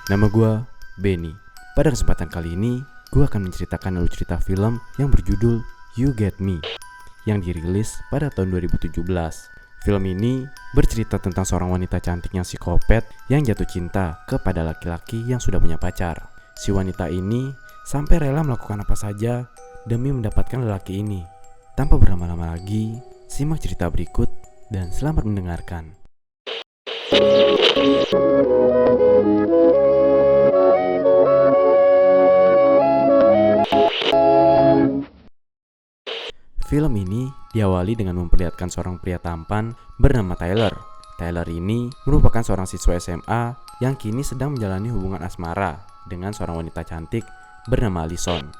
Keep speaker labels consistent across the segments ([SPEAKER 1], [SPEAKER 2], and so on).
[SPEAKER 1] Nama gue Benny. Pada kesempatan kali ini, gue akan menceritakan alur cerita film yang berjudul You Get Me yang dirilis pada tahun 2017. Film ini bercerita tentang seorang wanita cantik yang psikopat yang jatuh cinta kepada laki-laki yang sudah punya pacar. Si wanita ini sampai rela melakukan apa saja demi mendapatkan lelaki ini. Tanpa berlama-lama lagi, simak cerita berikut dan selamat mendengarkan. Film ini diawali dengan memperlihatkan seorang pria tampan bernama Tyler. Tyler ini merupakan seorang siswa SMA yang kini sedang menjalani hubungan asmara dengan seorang wanita cantik bernama Allison.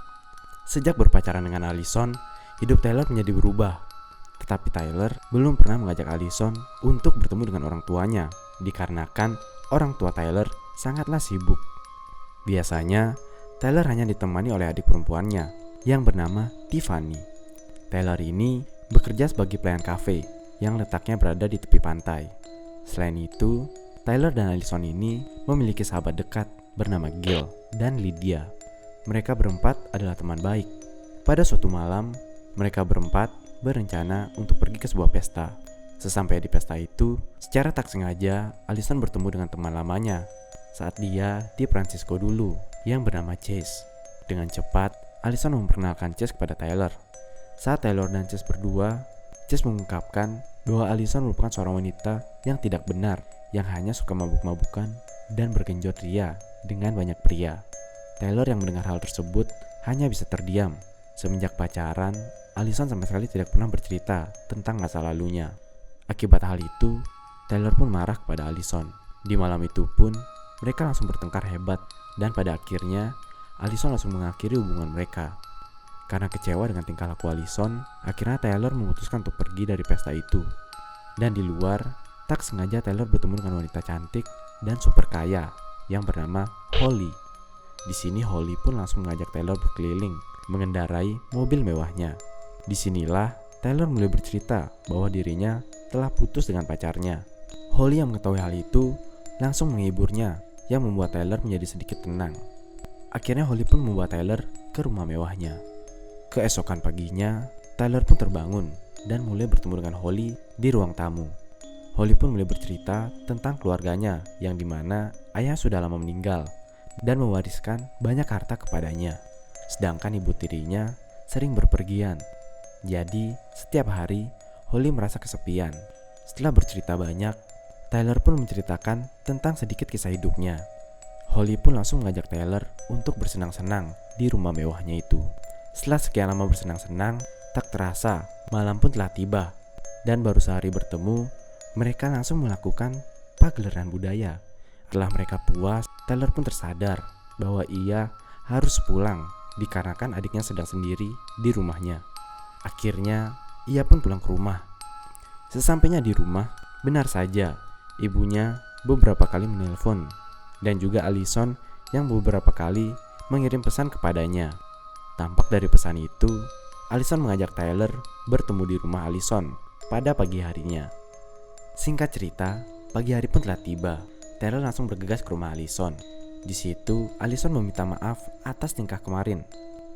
[SPEAKER 1] Sejak berpacaran dengan Allison, hidup Tyler menjadi berubah. Tetapi Tyler belum pernah mengajak Allison untuk bertemu dengan orang tuanya, dikarenakan orang tua Tyler sangatlah sibuk. Biasanya, Tyler hanya ditemani oleh adik perempuannya yang bernama Tiffany. Tyler ini bekerja sebagai pelayan kafe yang letaknya berada di tepi pantai. Selain itu, Tyler dan Allison ini memiliki sahabat dekat bernama Gil dan Lydia. Mereka berempat adalah teman baik. Pada suatu malam, mereka berempat berencana untuk pergi ke sebuah pesta. Sesampai di pesta itu, secara tak sengaja, Allison bertemu dengan teman lamanya saat dia di Francisco dulu yang bernama Chase. Dengan cepat, Allison memperkenalkan Chase kepada Tyler. Saat Tyler dan Chase berdua, Chase mengungkapkan bahwa Allison merupakan seorang wanita yang tidak benar, yang hanya suka mabuk-mabukan dan bergenjot ria dengan banyak pria. Tyler yang mendengar hal tersebut hanya bisa terdiam. Semenjak pacaran, Allison sama sekali tidak pernah bercerita tentang masa lalunya. Akibat hal itu, Tyler pun marah kepada Allison. Di malam itu pun, mereka langsung bertengkar hebat dan pada akhirnya, Allison langsung mengakhiri hubungan mereka. Karena kecewa dengan tingkah laku Allison, akhirnya Tyler memutuskan untuk pergi dari pesta itu. Dan di luar, tak sengaja Tyler bertemu dengan wanita cantik dan super kaya yang bernama Holly. Di sini Holly pun langsung mengajak Tyler berkeliling, mengendarai mobil mewahnya. Disinilah Tyler mulai bercerita bahwa dirinya telah putus dengan pacarnya. Holly yang mengetahui hal itu langsung menghiburnya, yang membuat Tyler menjadi sedikit tenang. Akhirnya Holly pun membawa Tyler ke rumah mewahnya. Keesokan paginya, Tyler pun terbangun dan mulai bertemu dengan Holly di ruang tamu. Holly pun mulai bercerita tentang keluarganya yang dimana ayah sudah lama meninggal dan mewariskan banyak harta kepadanya. Sedangkan ibu tirinya sering berpergian. Jadi, setiap hari Holly merasa kesepian. Setelah bercerita banyak, Tyler pun menceritakan tentang sedikit kisah hidupnya. Holly pun langsung mengajak Tyler untuk bersenang-senang di rumah mewahnya itu. Setelah sekian lama bersenang-senang, tak terasa malam pun telah tiba. Dan baru sehari bertemu, mereka langsung melakukan pagelaran budaya. Setelah mereka puas, Tyler pun tersadar bahwa ia harus pulang dikarenakan adiknya sedang sendiri di rumahnya. Akhirnya, ia pun pulang ke rumah. Sesampainya di rumah, benar saja ibunya beberapa kali menelpon dan juga Allison yang beberapa kali mengirim pesan kepadanya. Tampak dari pesan itu, Allison mengajak Tyler bertemu di rumah Allison pada pagi harinya. Singkat cerita, pagi hari pun telah tiba. Tyler langsung bergegas ke rumah Allison. Di situ, Allison meminta maaf atas tingkah kemarin.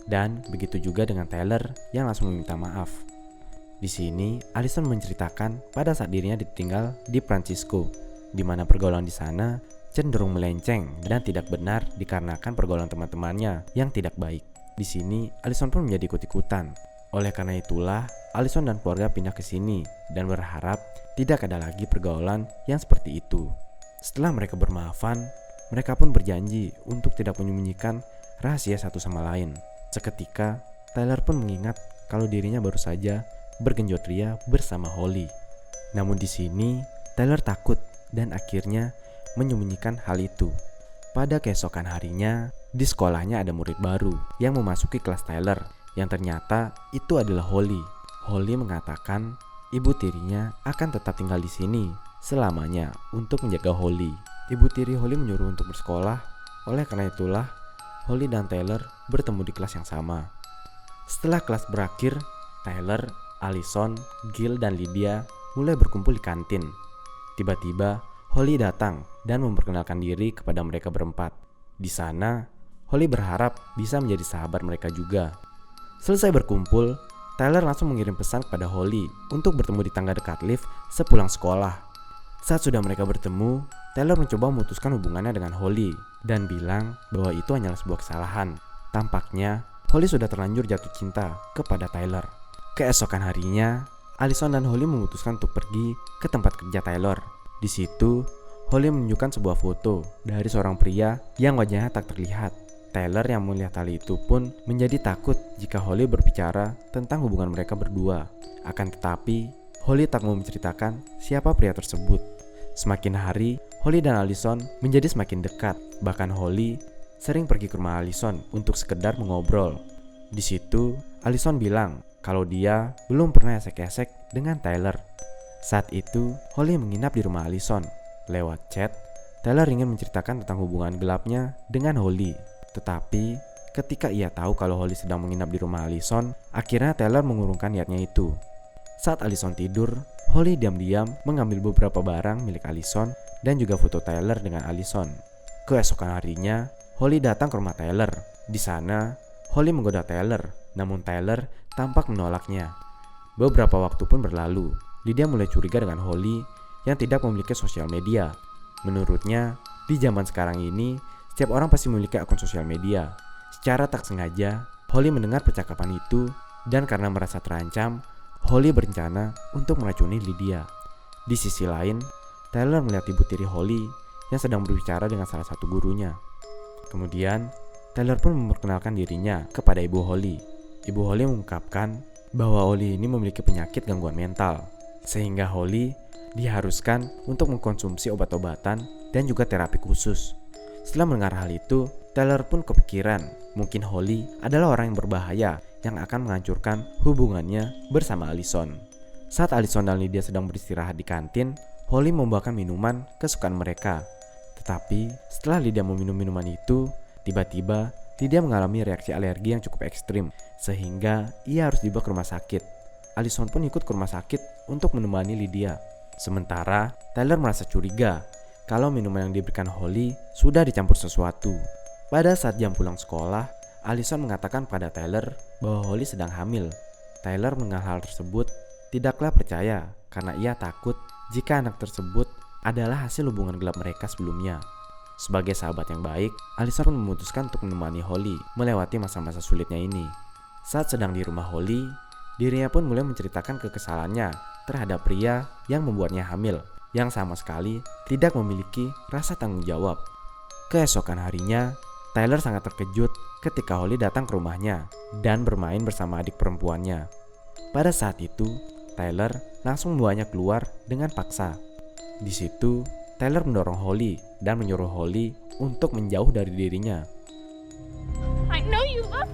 [SPEAKER 1] Dan begitu juga dengan Tyler yang langsung meminta maaf. Di sini, Allison menceritakan pada saat dirinya ditinggal di Francisco, di mana pergaulan di sana cenderung melenceng dan tidak benar dikarenakan pergaulan teman-temannya yang tidak baik. Di sini, Allison pun menjadi ikut-ikutan. Oleh karena itulah, Allison dan keluarga pindah ke sini dan berharap tidak ada lagi pergaulan yang seperti itu. Setelah mereka bermaafan, mereka pun berjanji untuk tidak menyembunyikan rahasia satu sama lain. Seketika, Tyler pun mengingat kalau dirinya baru saja bergenjot ria bersama Holly. Namun di sini, Tyler takut dan akhirnya menyembunyikan hal itu. Pada keesokan harinya, di sekolahnya ada murid baru yang memasuki kelas Tyler, yang ternyata itu adalah Holly. Holly mengatakan ibu tirinya akan tetap tinggal di sini selamanya untuk menjaga Holly. Ibu tiri Holly menyuruh untuk bersekolah, oleh karena itulah Holly dan Tyler bertemu di kelas yang sama. Setelah kelas berakhir, Tyler, Allison, Gil, dan Lydia mulai berkumpul di kantin. Tiba-tiba Holly datang dan memperkenalkan diri kepada mereka berempat. Di sana, Holly berharap bisa menjadi sahabat mereka juga. Selesai berkumpul, Tyler langsung mengirim pesan kepada Holly untuk bertemu di tangga dekat lift sepulang sekolah. Saat sudah mereka bertemu, Tyler mencoba memutuskan hubungannya dengan Holly dan bilang bahwa itu hanyalah sebuah kesalahan. Tampaknya, Holly sudah terlanjur jatuh cinta kepada Tyler. Keesokan harinya, Allison dan Holly memutuskan untuk pergi ke tempat kerja Tyler. Di situ, Holly menunjukkan sebuah foto dari seorang pria yang wajahnya tak terlihat. Tyler yang melihat hal itu pun menjadi takut jika Holly berbicara tentang hubungan mereka berdua. Akan tetapi, Holly tak mau menceritakan siapa pria tersebut. Semakin hari, Holly dan Allison menjadi semakin dekat. Bahkan Holly sering pergi ke rumah Allison untuk sekedar mengobrol. Di situ, Allison bilang kalau dia belum pernah esek-esek dengan Tyler. Saat itu, Holly menginap di rumah Allison. Lewat chat, Tyler ingin menceritakan tentang hubungan gelapnya dengan Holly. Tetapi, ketika ia tahu kalau Holly sedang menginap di rumah Allison, akhirnya Tyler mengurungkan niatnya itu. Saat Allison tidur, Holly diam-diam mengambil beberapa barang milik Allison dan juga foto Tyler dengan Allison. Keesokan harinya, Holly datang ke rumah Tyler. Di sana, Holly menggoda Tyler, namun Tyler tampak menolaknya. Beberapa waktu pun berlalu. Lydia mulai curiga dengan Holly yang tidak memiliki sosial media. Menurutnya, di zaman sekarang ini, setiap orang pasti memiliki akun sosial media. Secara tak sengaja, Holly mendengar percakapan itu dan karena merasa terancam, Holly berencana untuk meracuni Lydia. Di sisi lain, Tyler melihat ibu tiri Holly yang sedang berbicara dengan salah satu gurunya. Kemudian, Tyler pun memperkenalkan dirinya kepada ibu Holly. Ibu Holly mengungkapkan bahwa Holly ini memiliki penyakit gangguan mental, sehingga Holly diharuskan untuk mengkonsumsi obat-obatan dan juga terapi khusus. Setelah mendengar hal itu, Tyler pun kepikiran mungkin Holly adalah orang yang berbahaya yang akan menghancurkan hubungannya bersama Allison. Saat Allison dan Lydia sedang beristirahat di kantin, Holly membawakan minuman kesukaan mereka. Tetapi setelah Lydia meminum minuman itu, tiba-tiba Lydia mengalami reaksi alergi yang cukup ekstrim, sehingga ia harus dibawa ke rumah sakit. Allison pun ikut ke rumah sakit untuk menemani Lydia. Sementara Tyler merasa curiga kalau minuman yang diberikan Holly sudah dicampur sesuatu. Pada saat jam pulang sekolah, Allison mengatakan pada Tyler bahwa Holly sedang hamil. Tyler mengenal hal tersebut tidaklah percaya karena ia takut jika anak tersebut adalah hasil hubungan gelap mereka sebelumnya. Sebagai sahabat yang baik, Allison pun memutuskan untuk menemani Holly melewati masa-masa sulitnya ini. Saat sedang di rumah Holly, dirinya pun mulai menceritakan kekesalannya terhadap pria yang membuatnya hamil, yang sama sekali tidak memiliki rasa tanggung jawab. Keesokan harinya, Tyler sangat terkejut ketika Holly datang ke rumahnya dan bermain bersama adik perempuannya. Pada saat itu, Tyler langsung membawanya keluar dengan paksa. Di situ, Tyler mendorong Holly dan menyuruh Holly untuk menjauh dari dirinya.
[SPEAKER 2] I know you love.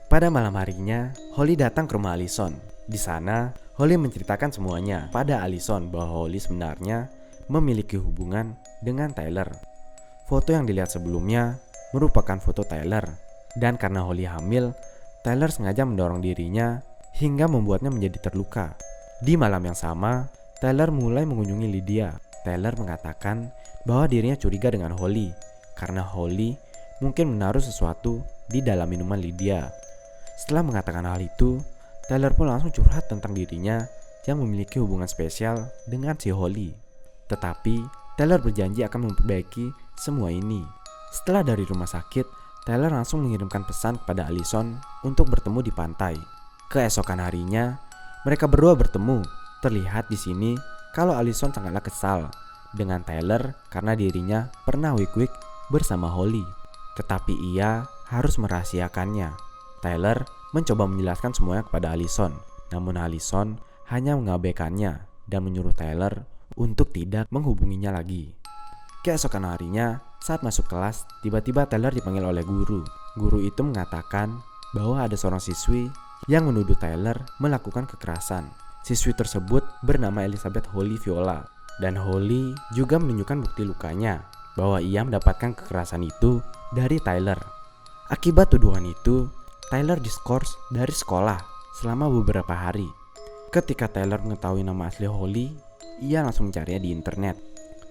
[SPEAKER 1] Pada malam harinya, Holly datang ke rumah Allison. Di sana, Holly menceritakan semuanya pada Allison bahwa Holly sebenarnya memiliki hubungan dengan Tyler. Foto yang dilihat sebelumnya merupakan foto Tyler, dan karena Holly hamil, Tyler sengaja mendorong dirinya hingga membuatnya menjadi terluka. Di malam yang sama, Tyler mulai mengunjungi Lydia. Tyler mengatakan bahwa dirinya curiga dengan Holly karena Holly mungkin menaruh sesuatu di dalam minuman Lydia. Setelah mengatakan hal itu, Tyler pun langsung curhat tentang dirinya yang memiliki hubungan spesial dengan si Holly. Tetapi, Tyler berjanji akan memperbaiki semua ini. Setelah dari rumah sakit, Tyler langsung mengirimkan pesan kepada Allison untuk bertemu di pantai. Keesokan harinya, mereka berdua bertemu. Terlihat di sini kalau Allison sangatlah kesal dengan Tyler karena dirinya pernah wik-wik bersama Holly. Tetapi ia harus merahasiakannya. Tyler mencoba menjelaskan semuanya kepada Allison, namun Allison hanya mengabaikannya dan menyuruh Tyler untuk tidak menghubunginya lagi. Keesokan harinya, saat masuk kelas, tiba-tiba Tyler dipanggil oleh guru. Guru itu mengatakan bahwa ada seorang siswi yang menuduh Tyler melakukan kekerasan. Siswi tersebut bernama Elizabeth Holly Viola, dan Holly juga menunjukkan bukti lukanya bahwa ia mendapatkan kekerasan itu dari Tyler. Akibat tuduhan itu, Tyler diskors dari sekolah selama beberapa hari. Ketika Tyler mengetahui nama asli Holly, ia langsung mencarinya di internet.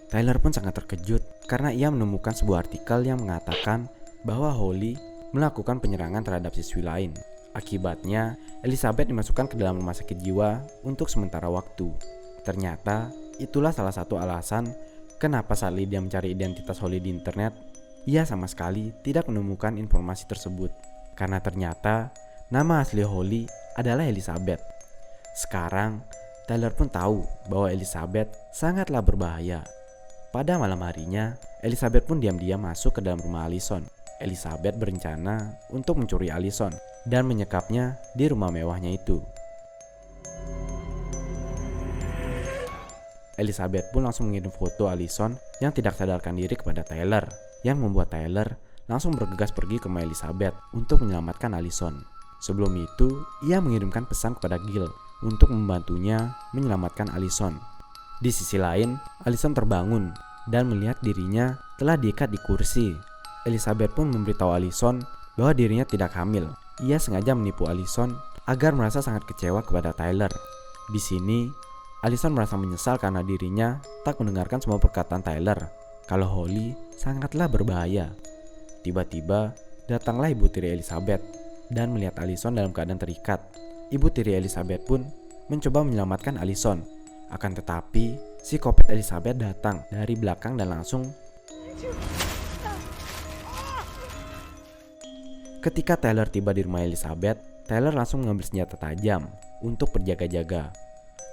[SPEAKER 1] Tyler pun sangat terkejut karena ia menemukan sebuah artikel yang mengatakan bahwa Holly melakukan penyerangan terhadap siswi lain. Akibatnya, Elizabeth dimasukkan ke dalam rumah sakit jiwa untuk sementara waktu. Ternyata, itulah salah satu alasan kenapa saat Lydia mencari identitas Holly di internet, ia sama sekali tidak menemukan informasi tersebut. Karena ternyata, nama asli Holly adalah Elizabeth. Sekarang, Tyler pun tahu bahwa Elizabeth sangatlah berbahaya. Pada malam harinya, Elizabeth pun diam-diam masuk ke dalam rumah Allison. Elizabeth berencana untuk mencuri Allison dan menyekapnya di rumah mewahnya itu. Elizabeth pun langsung mengirim foto Allison yang tidak sadarkan diri kepada Tyler, yang membuat Tyler langsung bergegas pergi ke rumah Elizabeth untuk menyelamatkan Allison. Sebelum itu, ia mengirimkan pesan kepada Gil untuk membantunya menyelamatkan Allison. Di sisi lain, Allison terbangun dan melihat dirinya telah diikat di kursi. Elizabeth pun memberitahu Allison bahwa dirinya tidak hamil. Ia sengaja menipu Allison agar merasa sangat kecewa kepada Tyler. Di sini, Allison merasa menyesal karena dirinya tak mendengarkan semua perkataan Tyler kalau Holly sangatlah berbahaya. Tiba-tiba, datanglah ibu tiri Elizabeth dan melihat Allison dalam keadaan terikat. Ibu tiri Elizabeth pun mencoba menyelamatkan Allison. Akan tetapi, psikopat Elizabeth datang dari belakang dan langsung. Ketika Tyler tiba di rumah Elizabeth, Tyler langsung mengambil senjata tajam untuk berjaga-jaga.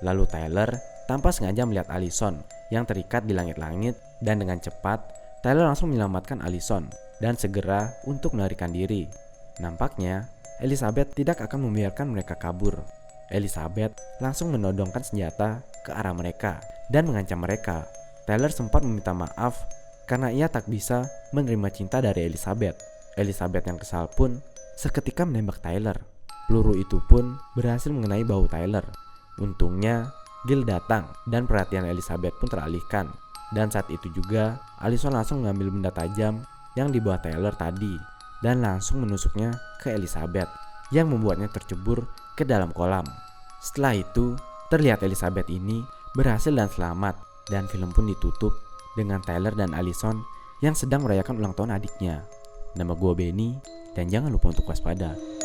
[SPEAKER 1] Lalu Tyler tanpa sengaja melihat Allison yang terikat di langit-langit dan dengan cepat Tyler langsung menyelamatkan Allison dan segera untuk melarikan diri. Nampaknya Elizabeth tidak akan membiarkan mereka kabur. Elizabeth langsung menodongkan senjata ke arah mereka dan mengancam mereka. Tyler sempat meminta maaf karena ia tak bisa menerima cinta dari Elizabeth. Elizabeth yang kesal pun seketika menembak Tyler. Peluru itu pun berhasil mengenai bahu Tyler. Untungnya Gil datang dan perhatian Elizabeth pun teralihkan. Dan saat itu juga Allison langsung mengambil benda tajam yang dibawa Tyler tadi dan langsung menusuknya ke Elizabeth yang membuatnya tercebur ke dalam kolam. Setelah itu, terlihat Elizabeth ini berhasil dan selamat dan film pun ditutup dengan Tyler dan Allison yang sedang merayakan ulang tahun adiknya. Nama gue Benny dan jangan lupa untuk waspada.